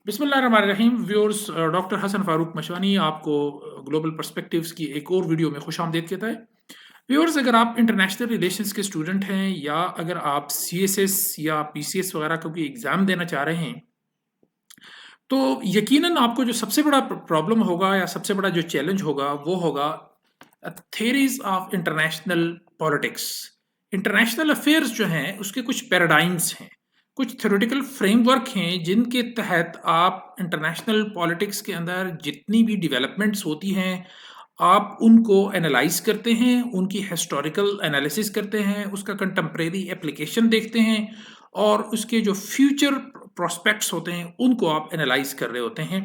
बिस्मिल्लाहिर्रहमानिर्रहीम viewers, doctor Hasan Farooq Mashwani आपको global perspectives की एक और वीडियो में खुशामदीद कहता है। व्यूअर्स, अगर आप इंटरनेशनल रिलेशंस के स्टूडेंट हैं या अगर आप सीएसएस या पीसीएस वगैरह का कोई एग्ज़ाम देना चाह रहे हैं, तो यकीनन आपको जो सबसे बड़ा प्रॉब्लम होगा या सबसे बड़ा जो चैलेंज होगा वो होगा theories of international politics. International affairs जो हैं उसके कुछ पैराडाइम्स हैं, कुछ थ्योरेटिकल फ्रेमवर्क हैं जिनके तहत आप इंटरनेशनल पॉलिटिक्स के अंदर जितनी भी डेवलपमेंट्स होती हैं आप उनको एनालाइज करते हैं, उनकी हिस्टोरिकल एनालिसिस करते हैं, उसका कंटेम्प्रेरी एप्लीकेशन देखते हैं और उसके जो फ्यूचर प्रोस्पेक्ट्स होते हैं उनको आप एनालाइज कर रहे होते हैं।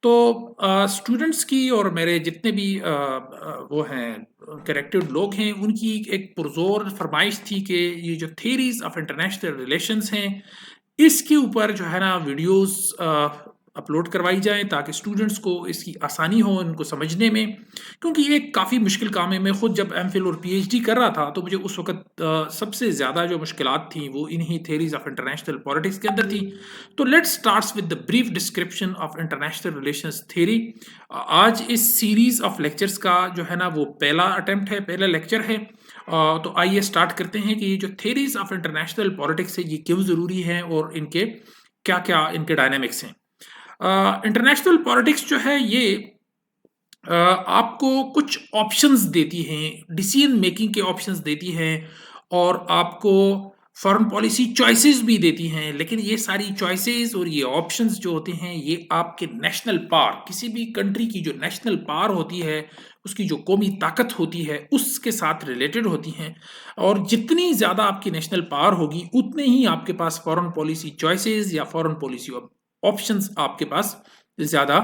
तो स्टूडेंट्स की और मेरे जितने भी वो हैं करेक्टेड लोग हैं उनकी एक पुरजोर फरमाइश थी कि ये जो थेरीज ऑफ इंटरनेशनल रिलेशंस हैं इसके ऊपर जो है ना वीडियोस अपलोड करवाई जाएँ ताकि स्टूडेंट्स को इसकी आसानी हो इनको समझने में, क्योंकि ये काफ़ी मुश्किल काम है। मैं खुद जब एमफिल और पीएचडी कर रहा था तो मुझे उस वक़्त सबसे ज़्यादा जो मुश्किलात थी वो इन्हीं थ्योरीज़ ऑफ इंटरनेशनल पॉलिटिक्स के अंदर थी। तो let's starts with the brief description of international relations theory. आज इस सीरीज़ ऑफ लेक्चर्स का जो है ना वो पहला अटेम्प्ट है, पहला लेक्चर है। तो आइए स्टार्ट करते हैं कि ये जो थ्योरीज़ ऑफ इंटरनेशनल पॉलिटिक्स है ये क्यों ज़रूरी हैं और इनके क्या-क्या इनके डायनामिक्स हैं। इंटरनेशनल पॉलिटिक्स जो है ये आपको कुछ ऑप्शंस देती हैं, डिसीजन मेकिंग के ऑप्शंस देती हैं और आपको फॉरेन पॉलिसी चॉइसेस भी देती हैं। लेकिन ये सारी चॉइसेस और ये ऑप्शंस जो होते हैं ये आपके नेशनल पावर, किसी भी कंट्री की जो नेशनल पावर होती है, उसकी जो कौमी ताकत होती है उसके साथ रिलेटेड होती हैं। और जितनी ज़्यादा आपकी नेशनल पावर होगी उतने ही आपके पास फॉरेन पॉलिसी चॉइसेस या फॉरेन पॉलिसी ऑप्शंस आपके पास ज़्यादा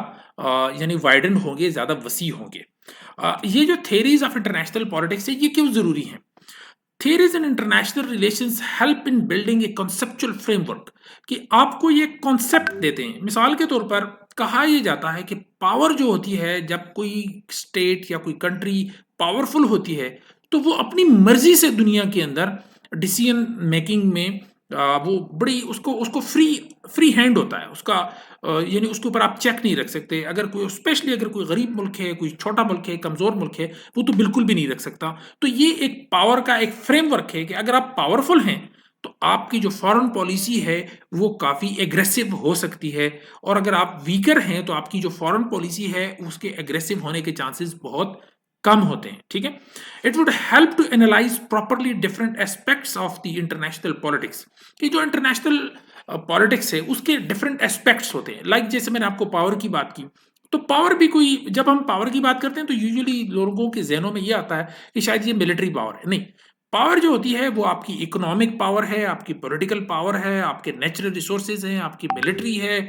यानी वाइडन होंगे, ज़्यादा वसी होंगे। ये जो थेरीज ऑफ इंटरनेशनल पॉलिटिक्स है ये क्यों ज़रूरी हैं? Theories in international relations help in building A conceptual framework, कि आपको ये कॉन्सेप्ट देते हैं। मिसाल के तौर पर कहा यह जाता है कि पावर जो होती है, जब कोई स्टेट या कोई कंट्री पावरफुल होती है तो वो अपनी मर्जी से दुनिया के अंदर डिसीजन मेकिंग में वो बड़ी उसको उसको फ्री फ्री हैंड होता है उसका। यानी उसके ऊपर आप चेक नहीं रख सकते। अगर कोई स्पेशली अगर कोई गरीब मुल्क है, कोई छोटा मुल्क है, कमज़ोर मुल्क है, वो तो बिल्कुल भी नहीं रख सकता। तो ये एक पावर का एक फ्रेमवर्क है कि अगर आप पावरफुल हैं तो आपकी जो फॉरेन पॉलिसी है वो काफ़ी एग्रेसिव हो सकती है और अगर आप वीकर हैं तो आपकी जो फॉरेन पॉलिसी है उसके एग्रेसिव होने के चांसेस बहुत कम होते हैं। ठीक है, it would help to analyse properly different aspects of the international politics, कि जो इंटरनेशनल पॉलिटिक्स है उसके डिफरेंट एस्पेक्ट्स होते हैं। लाइक जैसे मैंने आपको पावर की बात की, तो पावर भी कोई, जब हम पावर की बात करते हैं तो यूजुअली लोगों के जहनों में ये आता है कि शायद ये मिलिट्री पावर है। नहीं, पावर जो होती है वो आपकी इकोनॉमिक पावर है, आपकी पॉलिटिकल पावर है, आपके नेचुरल रिसोर्सेज हैं, आपकी मिलिट्री है,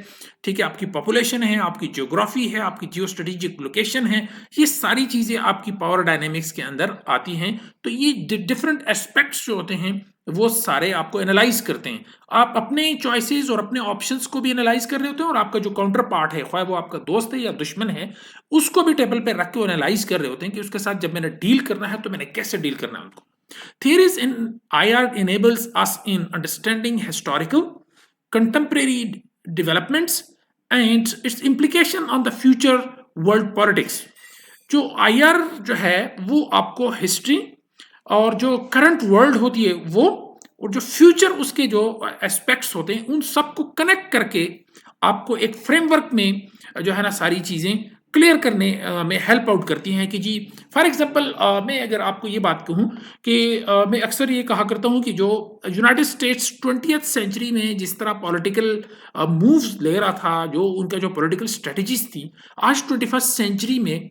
ठीक है, आपकी पॉपुलेशन है, आपकी ज्योग्राफी है, आपकी जियो स्ट्रेटेजिक लोकेशन है। ये सारी चीज़ें आपकी पावर डायनेमिक्स के अंदर आती हैं। तो ये डिफरेंट एस्पेक्ट्स जो होते हैं वो सारे आपको एनालाइज करते हैं। आप अपने चॉइसेस और अपने ऑप्शंस को भी एनालाइज कर रहे होते हैं और आपका जो काउंटर पार्ट है, ख्वाह वो आपका दोस्त है या दुश्मन है, उसको भी टेबल पे रख के एनालाइज कर रहे होते हैं कि उसके साथ जब मैंने डील करना है तो मैंने कैसे डील करना है उनको। Theories in IR enables us in understanding historical, contemporary developments and its implication on the future world politics। जो IR जो है वो आपको हिस्ट्री और जो करंट वर्ल्ड होती है वो और जो फ्यूचर उसके जो एस्पेक्ट्स होते हैं उन सबको कनेक्ट करके आपको एक फ्रेमवर्क में जो है ना सारी चीज़ें क्लियर करने में हेल्प आउट करती हैं। कि जी फॉर एग्जांपल मैं अगर आपको ये बात कहूँ कि मैं अक्सर ये कहा करता हूँ कि जो यूनाइटेड स्टेट्स 20th सेंचुरी में जिस तरह पॉलिटिकल मूव्स ले रहा था, जो उनका जो पॉलिटिकल स्ट्रेटजीज थी, आज 21st सेंचुरी में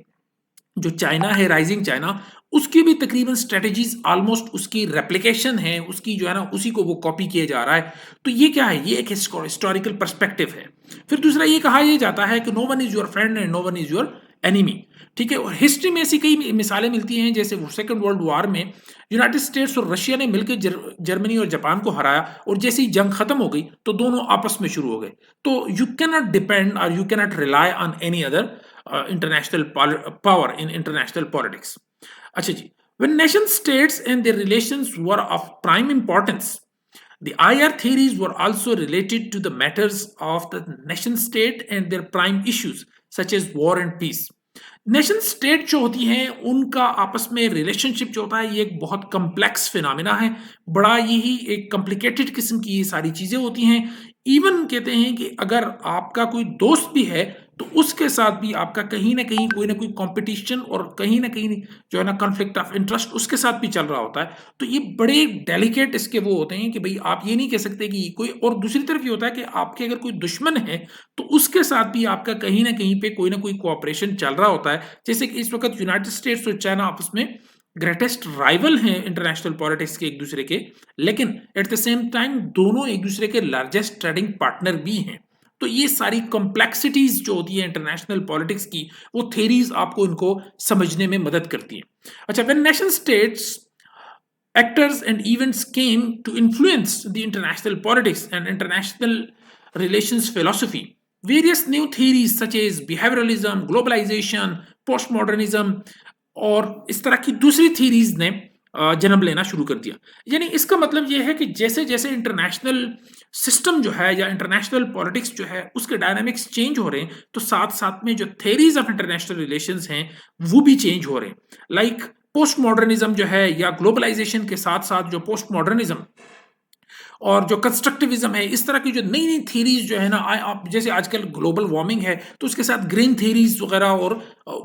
जो चाइना है, राइजिंग चाइना, उसकी भी तकरीबन स्ट्रेटजीज ऑलमोस्ट उसकी रेप्लिकेशन है, उसकी जो है ना उसी को वो कॉपी किया जा रहा है। तो ये क्या है, ये एक हिस्टोरिकल पर्सपेक्टिव है। फिर दूसरा ये कहा यह जाता है कि no one is your friend and no one is your enemy. ठीक है, और हिस्ट्री में ऐसी कई मिसालें मिलती हैं, जैसे वो सेकेंड वर्ल्ड वॉर में यूनाइटेड स्टेट्स और रशिया ने मिलकर जर्मनी और जापान को हराया और जैसे ही जंग खत्म हो गई तो दोनों आपस में शुरू हो गए। तो यू कैन नॉट डिपेंड और you can not rely on any other international power in international politics। अच्छा जी, when nation states and their relations were of prime importance, The IR theories were also related to the matters of the nation state and their prime issues such as war and peace. Nation state जो होती हैं उनका आपस में relationship जो होता है ये एक बहुत कम्प्लेक्स फिनोमिना है, बड़ा यही एक कॉम्प्लिकेटेड किस्म की ये सारी चीज़ें होती हैं। इवन कहते हैं कि अगर आपका कोई दोस्त भी है तो उसके साथ भी आपका कहीं न कहीं कोई ना कोई कॉम्पिटिशन और कहीं न कहीं जो है ना कॉन्फ्लिक्ट ऑफ इंटरेस्ट उसके साथ भी चल रहा होता है। तो ये बड़े डेलिकेट इसके वो होते हैं कि भई आप ये नहीं कह सकते कि कोई, और दूसरी तरफ ये होता है कि आपके अगर कोई दुश्मन है तो उसके साथ भी आपका कहीं न कहीं पे कोई ना कोई कोऑपरेशन चल रहा होता है। जैसे कि इस वक़्त यूनाइटेड स्टेट्स और चाइना आपस में ग्रेटेस्ट राइवल हैं इंटरनेशनल पॉलिटिक्स के एक-दूसरे के, लेकिन एट द सेम टाइम दोनों एक-दूसरे के लार्जेस्ट ट्रेडिंग पार्टनर भी हैं। तो ये सारी कॉम्प्लेक्सिटीज़ जो होती है इंटरनेशनल पॉलिटिक्स की, वो थ्योरीज़ आपको इनको समझने में मदद करती हैं। अच्छा, when nation states actors and events came to influence the international politics and international relations philosophy. Various new theories such as behavioralism, globalization, postmodernism और इस तरह की दूसरी थीरीज ने जन्म लेना शुरू कर दिया। यानी इसका मतलब यह है कि जैसे जैसे इंटरनेशनल सिस्टम जो है या इंटरनेशनल पॉलिटिक्स जो है उसके डायनामिक्स चेंज हो रहे हैं, तो साथ साथ में जो थेरीज ऑफ इंटरनेशनल रिलेशंस हैं वो भी चेंज हो रहे हैं। लाइक पोस्ट मॉडर्निज्म जो है या ग्लोबलाइजेशन के साथ साथ जो पोस्ट मॉडर्निज्म और जो कंस्ट्रक्टिविज्म है, इस तरह की जो नई नई थीरीज जो है ना, आप जैसे आजकल ग्लोबल वार्मिंग है तो उसके साथ ग्रीन थीरीज वगैरह और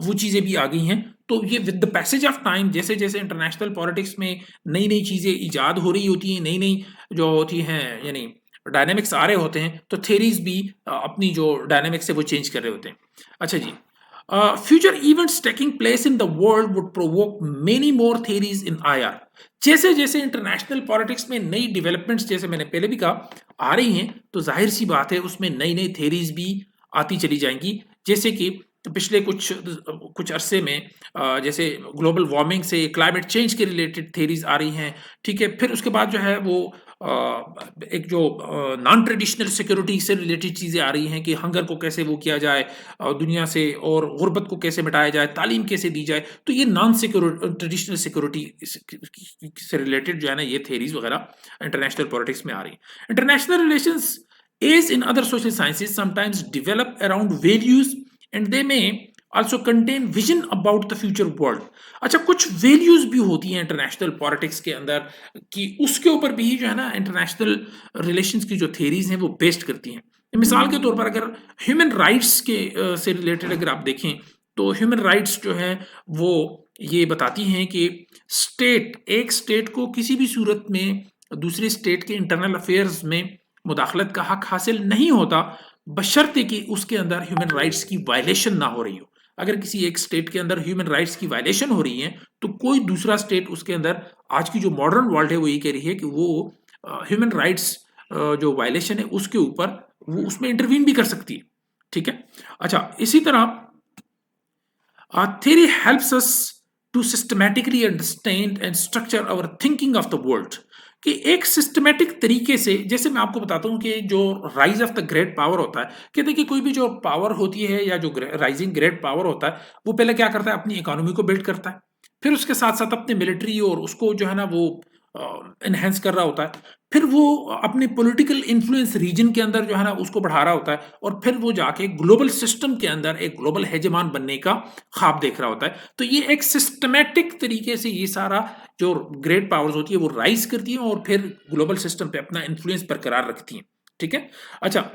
वो चीज़ें भी आ गई हैं। तो ये with the passage of time जैसे जैसे इंटरनेशनल पॉलिटिक्स में नई नई चीज़ें ईजाद हो रही होती हैं, नई नई जो होती हैं यानी डायनेमिक्स आ रहे होते हैं, तो थेरीज भी अपनी जो डायनेमिक्स है वो चेंज कर रहे होते हैं। अच्छा जी, future events taking place in the world would provoke many more theories in IR. जैसे जैसे इंटरनेशनल पॉलिटिक्स में नई डेवलपमेंट्स, जैसे मैंने पहले भी कहा, आ रही हैं, तो जाहिर सी बात है उसमें नई नई थेरीज भी आती चली जाएंगी। जैसे कि पिछले कुछ अरसे में जैसे ग्लोबल वार्मिंग से क्लाइमेट चेंज के रिलेटेड थेरीज आ रही हैं, ठीक है। फिर उसके बाद जो है वो एक जो नॉन ट्रेडिशनल सिक्योरिटी से रिलेटेड चीज़ें आ रही हैं कि हंगर को कैसे वो किया जाए दुनिया से, और गुर्बत को कैसे मिटाया जाए, तालीम कैसे दी जाए। तो ये नॉन ट्रेडिशनल सिक्योरिटी से रिलेटेड जो है ना ये थेरीज वगैरह इंटरनेशनल पॉलिटिक्स में आ रही हैं। International relations as in other social sciences sometimes develop around values and they may also contain vision about the future world. अच्छा, कुछ वैल्यूज भी होती हैं इंटरनेशनल पॉलिटिक्स के अंदर कि उसके ऊपर भी जो है ना इंटरनेशनल रिलेशंस की जो थेरीज हैं वो बेस्ड करती हैं। मिसाल के तौर पर अगर ह्यूमन राइट्स के से रिलेटेड अगर आप देखें तो ह्यूमन राइट्स जो है वो ये बताती हैं कि एक स्टेट को किसी भी सूरत में दूसरी स्टेट के इंटरनल अफेयर्स में मुदाखलत का हक हासिल नहीं होता, बशर्ते कि उसके अंदर ह्यूमन राइट्स की वायलेशन ना हो रही हो। अगर किसी एक स्टेट के अंदर ह्यूमन राइट्स की वायलेशन हो रही है तो कोई दूसरा स्टेट उसके अंदर, आज की जो मॉडर्न वर्ल्ड है वो ये कह रही है कि वो ह्यूमन राइट्स जो वायलेशन है उसके ऊपर वो उसमें इंटरवीन भी कर सकती है, ठीक है। अच्छा, इसी तरह theory helps us to systematically understand and structure our thinking of the world. कि एक सिस्टमेटिक तरीके से, जैसे मैं आपको बताता हूँ कि जो rise of the great power होता है, कहते हैं कि कोई भी जो पावर होती है या जो राइजिंग ग्रेट पावर होता है वो पहले क्या करता है, अपनी इकोनॉमी को बिल्ड करता है, फिर उसके साथ साथ अपने मिलिट्री और उसको जो है ना वो इनहेंस कर रहा होता है, फिर वो अपने पॉलिटिकल इन्फ्लुएंस रीजन के अंदर जो है ना उसको बढ़ा रहा होता है, और फिर वो जाके ग्लोबल सिस्टम के अंदर एक ग्लोबल हेजेमान बनने का ख्वाब देख रहा होता है। तो ये एक सिस्टमैटिक तरीके से ये सारा जो ग्रेट पावर्स होती है वो राइज करती हैं और फिर ग्लोबल सिस्टम पे अपना इन्फ्लुएंस बरकरार रखती हैं, ठीक है। अच्छा,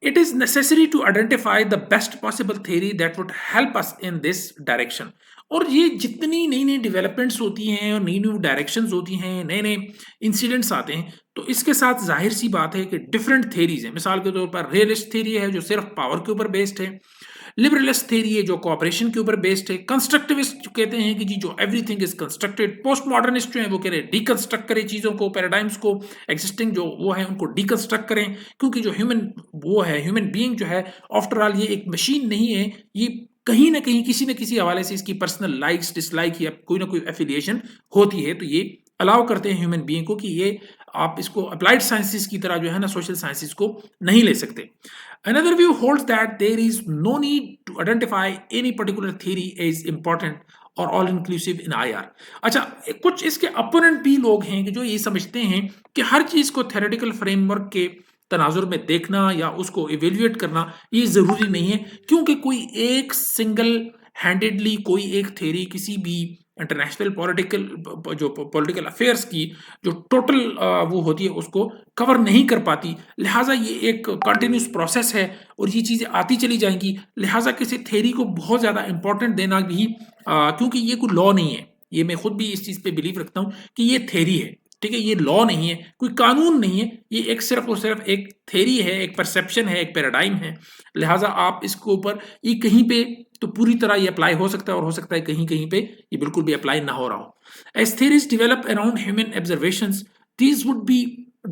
it is necessary to identify the best possible theory that would help us in this direction. और ये जितनी नई नई डेवलपमेंट्स होती हैं और नई नई डायरेक्शंस होती हैं, नए नए इंसिडेंट्स आते हैं, तो इसके साथ जाहिर सी बात है कि डिफरेंट थेरीज हैं। मिसाल के तौर पर रियलिस्ट थेरी है जो सिर्फ पावर के ऊपर बेस्ड है, लिबरलिस्ट थेरी है जो कोऑपरेशन के ऊपर बेस्ड है, कंस्ट्रक्टिविस्ट कहते हैं कि जी जो everything is constructed, post modernist जो है वो कह रहे हैं डीकंस्ट्रक्ट करें चीज़ों को, पैराडाइम्स को, एग्जिस्टिंग जो वो है उनको डीकंस्ट्रक्ट करें, क्योंकि जो ह्यूमन बीइंग जो है आफ्टर ऑल ये एक मशीन नहीं है, ये कहीं ना कहीं किसी न किसी हवाले से इसकी पर्सनल लाइक्स डिसलाइक या कोई ना कोई एफिलिएशन होती है। तो ये अलाउ करते हैं ह्यूमन बीइंग को कि ये आप इसको अप्लाइड साइंसेस की तरह जो है ना सोशल साइंसेस को नहीं ले सकते। Another view holds that there is no need to identify any particular theory as important और ऑल इंक्लूसिव इन आईआर। अच्छा, कुछ इसके अपोनेंट भी लोग हैं कि जो ये समझते हैं कि हर चीज को थ्योरेटिकल फ्रेमवर्क के तनाजुर में देखना या उसको इवेल्युएट करना ये जरूरी नहीं है, क्योंकि कोई एक सिंगल हैंडेडली कोई एक थ्योरी किसी भी इंटरनेशनल पॉलिटिकल जो पॉलिटिकल अफेयर्स की जो टोटल वो होती है उसको कवर नहीं कर पाती। लिहाजा ये एक कंटिन्यूस प्रोसेस है और ये चीज़ें आती चली जाएंगी। लिहाजा किसी थ्योरी को बहुत ज़्यादा इंपॉर्टेंट देना भी क्योंकि ये कोई लॉ नहीं है, ये मैं खुद भी इस चीज़ पे बिलीव रखता हूँ कि ये थ्योरी है, ठीक है, ये लॉ नहीं है, कोई कानून नहीं है, ये एक सिर्फ और सिर्फ एक थ्योरी है, एक परसेप्शन है, एक पैराडाइम है। लिहाजा आप इसके ऊपर ये कहीं पे तो पूरी तरह ये अप्लाई हो सकता है और हो सकता है कहीं कहीं पे ये बिल्कुल भी अप्लाई ना हो रहा हो। As theories develop around human observations, these would be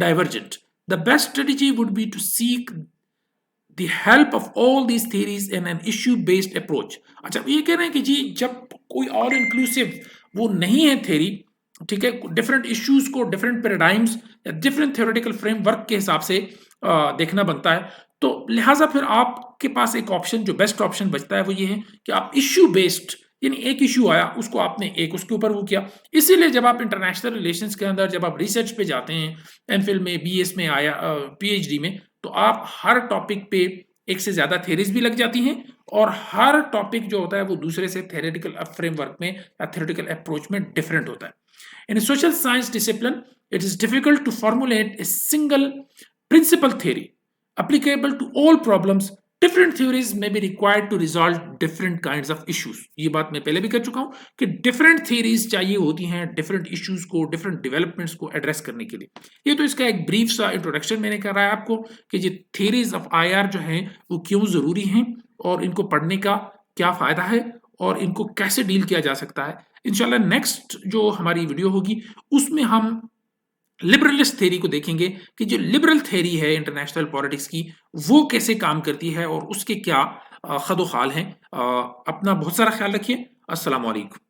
divergent. The best strategy would be to seek the help of all these theories in an issue based approach। अच्छा, ये कह रहे हैं कि जी जब कोई और इंक्लूसिव वो नहीं है थ्योरी, ठीक है, डिफरेंट इश्यूज को डिफरेंट पैराडाइम्स या डिफरेंट थ्योरेटिकल फ्रेमवर्क के हिसाब से देखना बनता है, तो लिहाजा फिर आपके पास एक ऑप्शन जो बेस्ट ऑप्शन बचता है वो ये है कि आप इश्यू बेस्ड, यानी एक इशू आया उसको आपने एक उसके ऊपर वो किया। इसीलिए जब आप इंटरनेशनल रिलेशंस के अंदर जब आप रिसर्च पे जाते हैं, एमफिल में, बीएस में आया, पीएचडी में, तो आप हर टॉपिक पे एक से ज्यादा थ्योरीज भी लग जाती हैं और हर टॉपिक जो होता है वो दूसरे से थ्योरेटिकल फ्रेमवर्क में या थ्योरेटिकल अप्रोच में डिफरेंट होता है। In social science discipline it is difficult to formulate a single principle theory applicable to all problems। Different theories may be required to resolve different kinds of issues। ये बात मैं पहले भी कर चुका हूं कि different theories चाहिए होती हैं different issues को, different developments को address करने के लिए। ये तो इसका एक brief सा introduction मैंने करा है आपको कि ये theories of IR जो हैं वो क्यों जरूरी हैं और इनको पढ़ने का क्या फायदा है और इनको कैसे डील किया जा सकता है। इंशाल्लाह नेक्स्ट जो हमारी वीडियो होगी उसमें हम लिबरलिस्ट थ्योरी को देखेंगे कि जो लिबरल थ्योरी है इंटरनेशनल पॉलिटिक्स की वो कैसे काम करती है और उसके क्या खदोखाल हैं। अपना बहुत सारा ख्याल रखिए। अस्सलाम वालेकुम।